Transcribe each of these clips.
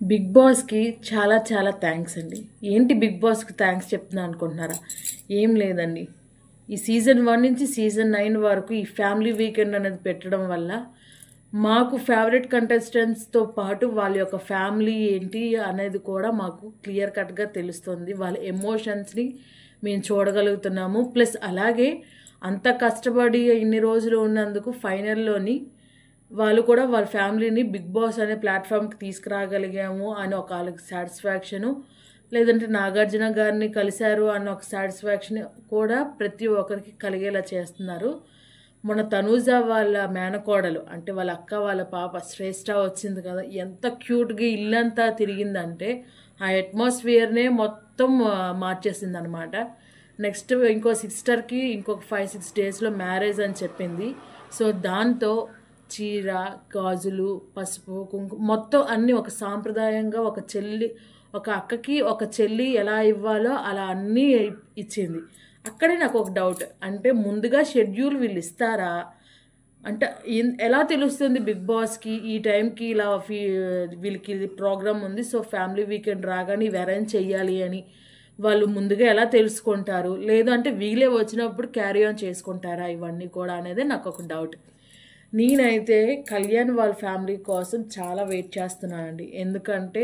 Big బాస్కి చాలా చాలా థ్యాంక్స్ అండి. ఏంటి బిగ్ బాస్కి థ్యాంక్స్ చెప్తున్నా అనుకుంటున్నారా? ఏం లేదండి, ఈ సీజన్ 1 నుంచి సీజన్ 9 వరకు ఈ ఫ్యామిలీ వీకెండ్ అనేది పెట్టడం వల్ల మాకు ఫేవరెట్ కంటెస్టెంట్స్తో పాటు వాళ్ళ యొక్క ఫ్యామిలీ ఏంటి అనేది కూడా మాకు క్లియర్ కట్గా తెలుస్తుంది. వాళ్ళ ఎమోషన్స్ని మేము చూడగలుగుతున్నాము. ప్లస్ అలాగే అంత కష్టపడి ఇన్ని రోజులు ఉన్నందుకు ఫైనల్లోని వాళ్ళు కూడా వాళ్ళ ఫ్యామిలీని బిగ్ బాస్ అనే ప్లాట్ఫామ్కి తీసుకురాగలిగాము అని ఒక వాళ్ళకి సాటిస్ఫాక్షను, లేదంటే నాగార్జున గారిని కలిశారు అన్న ఒక సాటిస్ఫాక్షన్ కూడా ప్రతి ఒక్కరికి కలిగేలా చేస్తున్నారు. మన తనూజ వాళ్ళ మేనకోడలు అంటే వాళ్ళ అక్క వాళ్ళ పాప శ్రేష్ఠ వచ్చింది కదా, ఎంత క్యూట్గా ఇల్లంతా తిరిగిందంటే ఆ అట్మాస్ఫియర్నే మొత్తం మార్చేసింది అనమాట. నెక్స్ట్ ఇంకో సిస్టర్కి ఇంకొక 5-6 డేస్లో మ్యారేజ్ అని చెప్పింది. సో దాంతో చీర, గాజులు, పసుపు, కుంకుమ మొత్తం అన్నీ ఒక సాంప్రదాయంగా ఒక అక్కకి ఒక చెల్లి ఎలా ఇవ్వాలో అలా అన్నీ ఇచ్చింది. అక్కడే నాకు ఒక డౌట్, అంటే ముందుగా షెడ్యూల్ వీళ్ళు ఇస్తారా? అంటే ఎలా తెలుస్తుంది బిగ్ బాస్కి ఈ టైంకి ఇలా వీళ్ళకి ప్రోగ్రామ్ ఉంది, సో ఫ్యామిలీ వీకెండ్ రాగానే ఇవి అరేంజ్ చెయ్యాలి అని వాళ్ళు ముందుగా ఎలా తెలుసుకుంటారు? లేదు అంటే వీళ్ళే వచ్చినప్పుడు క్యారీ ఆన్ చేసుకుంటారా ఇవన్నీ కూడా అనేది నాకు ఒక డౌట్. నేనైతే కళ్యాణ్ వాళ్ళ ఫ్యామిలీ కోసం చాలా వెయిట్ చేస్తున్నానండి. ఎందుకంటే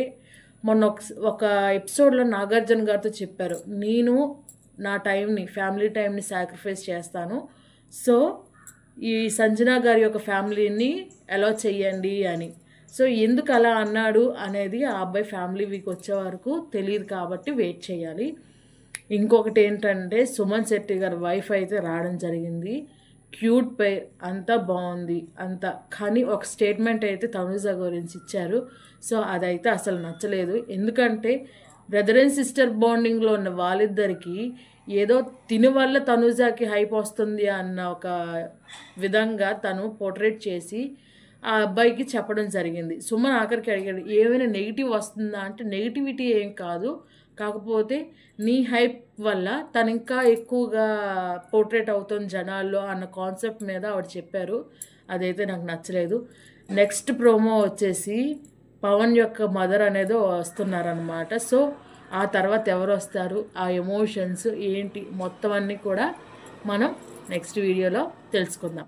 మొన్న ఒక ఎపిసోడ్లో నాగార్జున గారితో చెప్పారు, నేను నా టైంని ఫ్యామిలీ టైంని సాక్రిఫైస్ చేస్తాను, సో ఈ సంజన గారి యొక్క ఫ్యామిలీని అలౌ చెయ్యండి అని. సో ఎందుకు అలా అన్నాడు అనేది ఆ అబ్బాయి ఫ్యామిలీ వీక్ వచ్చే వరకు తెలియదు, కాబట్టి వెయిట్ చేయాలి. ఇంకొకటి ఏంటంటే సుమన్ శెట్టి గారి వైఫ్ అయితే రావడం జరిగింది. క్యూట్ పేర్, అంతా బాగుంది అంతా, కానీ ఒక స్టేట్మెంట్ అయితే తనూజ గురించి ఇచ్చారు. సో అదైతే అసలు నచ్చలేదు. ఎందుకంటే బ్రదర్ అండ్ సిస్టర్ బాండింగ్లో ఉన్న వాళ్ళిద్దరికీ ఏదో తిని వల్ల తనూజకి హైప్ వస్తుంది అన్న ఒక విధంగా తను పోర్ట్రేట్ చేసి ఆ అబ్బాయికి చెప్పడం జరిగింది. సుమన్ ఆఖరికి అడిగాడు, ఏమైనా నెగిటివ్ వస్తుందా అంటే నెగిటివిటీ ఏం కాదు, కాకపోతే నీ హైప్ వల్ల తను ఇంకా ఎక్కువగా పోర్ట్రేట్ అవుతుంది జనాల్లో అన్న కాన్సెప్ట్ మీద ఆవిడ చెప్పారు. అదైతే నాకు నచ్చలేదు. నెక్స్ట్ ప్రోమో వచ్చేసి పవన్ యొక్క మదర్ అనేది వస్తున్నారనమాట. సో ఆ తర్వాత ఎవరు వస్తారు, ఆ ఎమోషన్స్ ఏంటి మొత్తం అన్నీ కూడా మనం నెక్స్ట్ వీడియోలో తెలుసుకుందాం.